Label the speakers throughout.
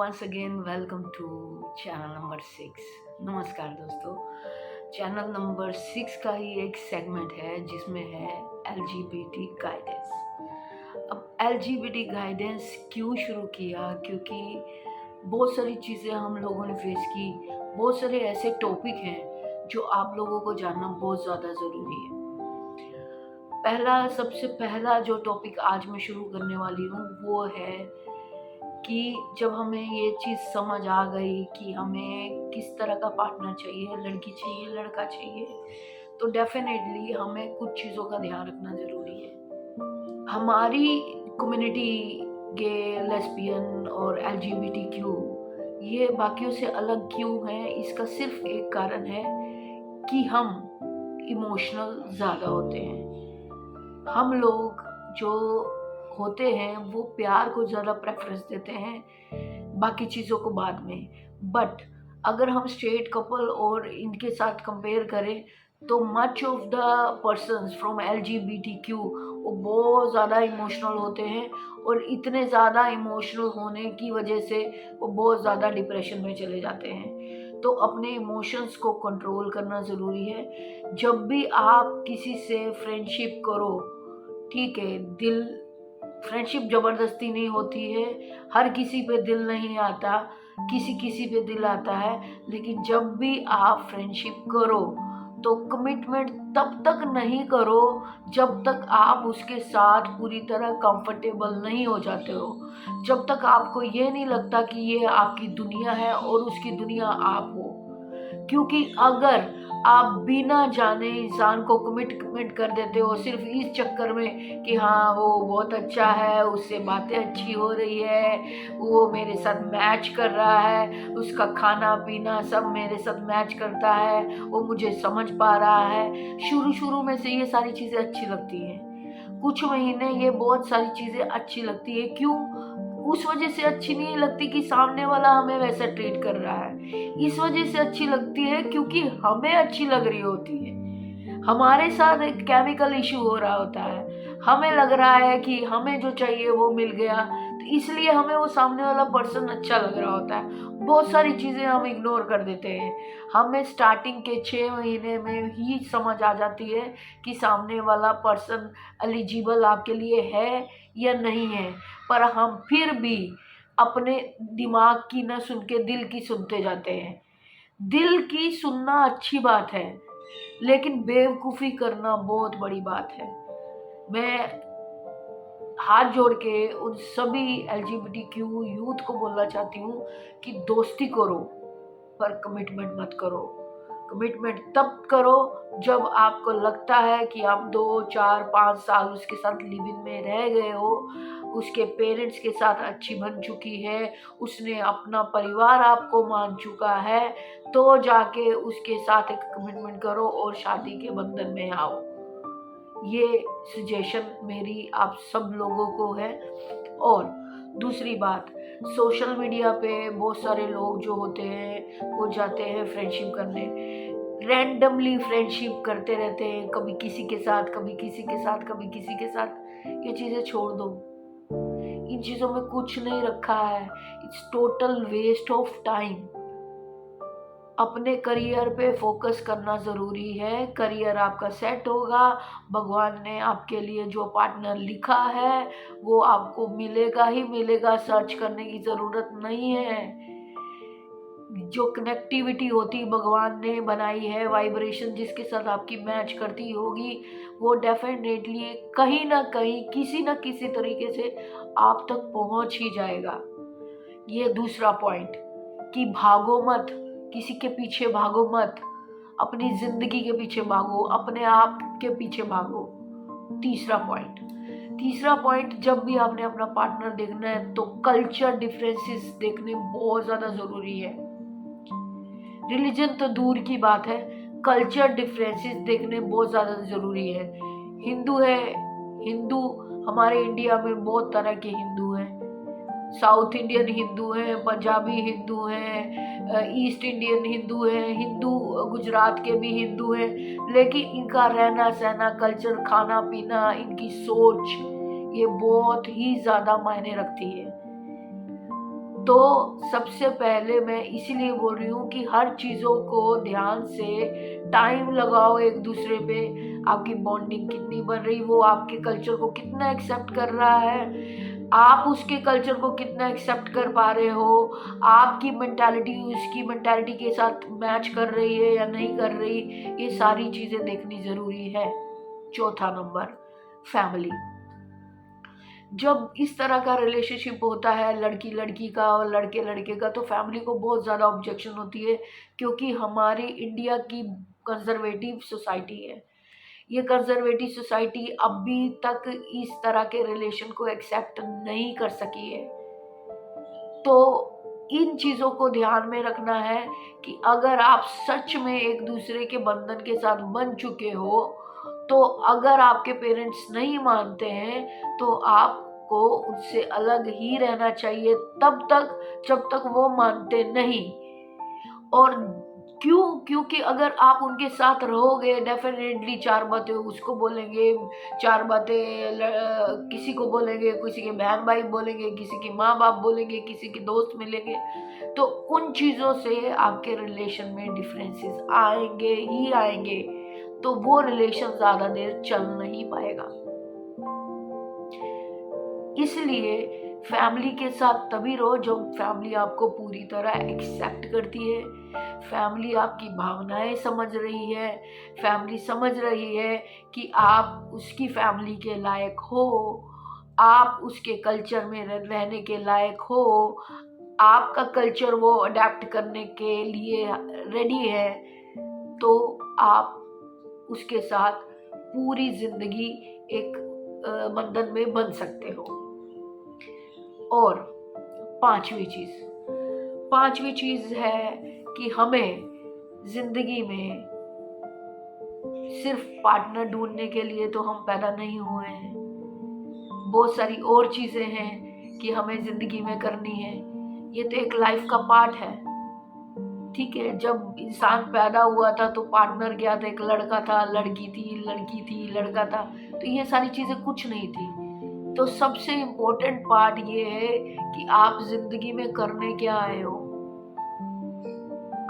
Speaker 1: once again welcome to channel number 6। नमस्कार दोस्तों, channel number 6 का ही एक सेगमेंट है जिसमें है LGBT गाइडेंस। अब LGBT गाइडेंस क्यों शुरू किया? क्योंकि बहुत सारी चीज़ें हम लोगों ने फेस की, बहुत सारे ऐसे टॉपिक हैं जो आप लोगों को जानना बहुत ज़्यादा ज़रूरी है। सबसे पहला जो टॉपिक आज मैं शुरू करने वाली हूँ वो है कि जब हमें ये चीज़ समझ आ गई कि हमें किस तरह का पार्टनर चाहिए, लड़की चाहिए, लड़का चाहिए, तो डेफिनेटली हमें कुछ चीज़ों का ध्यान रखना ज़रूरी है। हमारी कम्युनिटी गे, लेस्बियन और LGBTQ ये बाकियों से अलग क्यों है? इसका सिर्फ एक कारण है कि हम इमोशनल ज़्यादा होते हैं। हम लोग जो होते हैं वो प्यार को ज़्यादा प्रेफरेंस देते हैं, बाकी चीज़ों को बाद में। बट अगर हम स्ट्रेट कपल और इनके साथ कंपेयर करें तो much of the persons from LGBTQ वो बहुत ज़्यादा इमोशनल होते हैं, और इतने ज़्यादा इमोशनल होने की वजह से वो बहुत ज़्यादा डिप्रेशन में चले जाते हैं। तो अपने इमोशंस को कंट्रोल करना ज़रूरी है। जब भी आप किसी से फ्रेंडशिप करो, ठीक है, फ्रेंडशिप ज़बरदस्ती नहीं होती है, हर किसी पे दिल नहीं आता, किसी किसी पे दिल आता है। लेकिन जब भी आप फ्रेंडशिप करो तो कमिटमेंट तब तक नहीं करो जब तक आप उसके साथ पूरी तरह कंफर्टेबल नहीं हो जाते हो, जब तक आपको ये नहीं लगता कि ये आपकी दुनिया है और उसकी दुनिया आप हो। क्योंकि अगर आप बिना जाने इंसान को कमिटमेंट कर देते हो सिर्फ इस चक्कर में कि हाँ वो बहुत अच्छा है, उससे बातें अच्छी हो रही है, वो मेरे साथ मैच कर रहा है, उसका खाना पीना सब मेरे साथ मैच करता है, वो मुझे समझ पा रहा है, शुरू शुरू में से ये सारी चीज़ें अच्छी लगती हैं, कुछ महीने ये बहुत सारी चीज़ें अच्छी लगती है। क्यों? उस वजह से अच्छी नहीं लगती कि सामने वाला हमें वैसा ट्रीट कर रहा है, इस वजह से अच्छी लगती है क्योंकि हमें अच्छी लग रही होती है। हमारे साथ एक केमिकल इशू हो रहा होता है, हमें लग रहा है कि हमें जो चाहिए वो मिल गया, तो इसलिए हमें वो सामने वाला पर्सन अच्छा लग रहा होता है। बहुत सारी चीज़ें हम इग्नोर कर देते हैं। हमें स्टार्टिंग के 6 महीने में ही समझ आ जाती है कि सामने वाला पर्सन एलिजिबल आपके लिए है या नहीं है, पर हम फिर भी अपने दिमाग की न सुन के दिल की सुनते जाते हैं। दिल की सुनना अच्छी बात है, लेकिन बेवकूफ़ी करना बहुत बड़ी बात है। मैं हाथ जोड़ के उन सभी LGBTQ यूथ को बोलना चाहती हूँ कि दोस्ती करो, पर कमिटमेंट मत करो। कमिटमेंट तब करो जब आपको लगता है कि आप 2, 4, 5 साल उसके साथ लिव इन में रह गए हो, उसके पेरेंट्स के साथ अच्छी बन चुकी है, उसने अपना परिवार आपको मान चुका है, तो जाके उसके साथ एक कमिटमेंट करो और शादी के बंधन में आओ। ये सजेशन मेरी आप सब लोगों को है। और दूसरी बात, सोशल मीडिया पे बहुत सारे लोग जो होते हैं वो जाते हैं फ्रेंडशिप करने, रैंडमली फ्रेंडशिप करते रहते हैं, कभी किसी के साथ, कभी किसी के साथ, कभी किसी के साथ। ये चीज़ें छोड़ दो, इन चीज़ों में कुछ नहीं रखा है, it's total waste of time. अपने करियर पे फोकस करना ज़रूरी है। करियर आपका सेट होगा, भगवान ने आपके लिए जो पार्टनर लिखा है वो आपको मिलेगा ही मिलेगा, सर्च करने की ज़रूरत नहीं है। जो कनेक्टिविटी होती भगवान ने बनाई है, वाइब्रेशन जिसके साथ आपकी मैच करती होगी, वो डेफिनेटली कहीं ना कहीं किसी न किसी तरीके से आप तक पहुंच ही जाएगा। ये दूसरा पॉइंट कि भागो मत, किसी के पीछे भागो मत, अपनी जिंदगी के पीछे भागो, अपने आप के पीछे भागो। तीसरा पॉइंट, जब भी आपने अपना पार्टनर देखना है तो कल्चर डिफरेंसेस देखने बहुत ज़्यादा ज़रूरी है। रिलीजन तो दूर की बात है, कल्चर डिफरेंसेस देखने बहुत ज़्यादा ज़रूरी है। हिंदू हमारे इंडिया में बहुत तरह के हिंदू हैं। साउथ इंडियन हिंदू हैं, पंजाबी हिंदू हैं, ईस्ट इंडियन हिंदू हैं, हिंदू गुजरात के भी हिंदू हैं, लेकिन इनका रहना सहना, कल्चर, खाना पीना, इनकी सोच ये बहुत ही ज़्यादा मायने रखती है। तो सबसे पहले मैं इसीलिए बोल रही हूँ कि हर चीज़ों को ध्यान से टाइम लगाओ एक दूसरे पे। आपकी बॉन्डिंग कितनी बन रही, वो आपके कल्चर को कितना एक्सेप्ट कर रहा है, आप उसके कल्चर को कितना एक्सेप्ट कर पा रहे हो, आपकी मेंटालिटी उसकी मेंटालिटी के साथ मैच कर रही है या नहीं कर रही, ये सारी चीज़ें देखनी ज़रूरी है। चौथा नंबर, फैमिली। जब इस तरह का रिलेशनशिप होता है लड़की लड़की का और लड़के लड़के का, तो फैमिली को बहुत ज़्यादा ऑब्जेक्शन होती है, क्योंकि हमारी इंडिया की कंजर्वेटिव सोसाइटी है। ये कंजर्वेटिव सोसाइटी अभी तक इस तरह के रिलेशन को एक्सेप्ट नहीं कर सकी है। तो इन चीज़ों को ध्यान में रखना है कि अगर आप सच में एक दूसरे के बंधन के साथ बन चुके हो, तो अगर आपके पेरेंट्स नहीं मानते हैं तो आपको उनसे अलग ही रहना चाहिए तब तक जब तक वो मानते नहीं। और क्यों? क्योंकि अगर आप उनके साथ रहोगे, डेफिनेटली चार बातें उसको बोलेंगे, चार बातें किसी को बोलेंगे, किसी के बहन भाई बोलेंगे, किसी के माँ बाप बोलेंगे, किसी के दोस्त मिलेंगे, तो उन चीज़ों से आपके रिलेशन में डिफरेंसेस आएंगे ही आएंगे। तो वो रिलेशन ज़्यादा देर चल नहीं पाएगा। इसलिए फैमिली के साथ तभी रहो जब फैमिली आपको पूरी तरह एक्सेप्ट करती है, फैमिली आपकी भावनाएं समझ रही है, फैमिली समझ रही है कि आप उसकी फैमिली के लायक हो, आप उसके कल्चर में रहने के लायक हो, आपका कल्चर वो अडेप्ट करने के लिए रेडी है, तो आप उसके साथ पूरी जिंदगी एक बंधन में बन सकते हो। और पांचवी चीज है कि हमें जिंदगी में सिर्फ पार्टनर ढूंढने के लिए तो हम पैदा नहीं हुए हैं। बहुत सारी और चीजें हैं कि हमें जिंदगी में करनी है। ये तो एक लाइफ का पार्ट है। ठीक है, जब इंसान पैदा हुआ था तो पार्टनर क्या था? एक लड़का था, लड़की थी, लड़का था, तो ये सारी चीजें कुछ नहीं थी। तो सबसे इम्पोर्टेंट पार्ट ये है कि आप जिंदगी में करने क्या आए हो,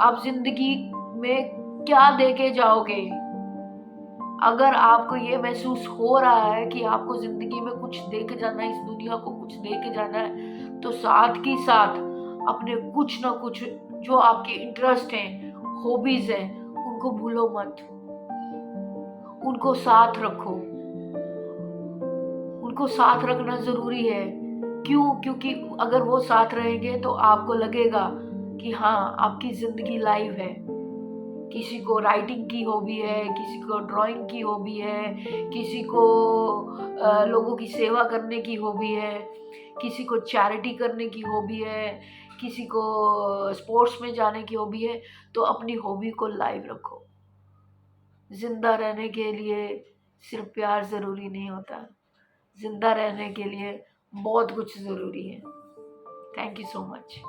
Speaker 1: आप जिंदगी में क्या देके जाओगे। अगर आपको ये महसूस हो रहा है कि आपको जिंदगी में कुछ देके जाना है, इस दुनिया को कुछ देके जाना है, तो साथ ही साथ अपने कुछ ना कुछ जो आपके इंटरेस्ट हैं, हॉबीज हैं, उनको भूलो मत, उनको साथ रखो। उनको साथ रखना जरूरी है। क्यों? क्योंकि अगर वो साथ रहेंगे तो आपको लगेगा कि हाँ, आपकी जिंदगी लाइव है। किसी को राइटिंग की हॉबी है, किसी को ड्राइंग की हॉबी है, किसी को लोगों की सेवा करने की हॉबी है, किसी को चैरिटी करने की हॉबी है, किसी को स्पोर्ट्स में जाने की हॉबी है। तो अपनी हॉबी को लाइव रखो। जिंदा रहने के लिए सिर्फ प्यार ज़रूरी नहीं होता, जिंदा रहने के लिए बहुत कुछ ज़रूरी है। Thank you so much.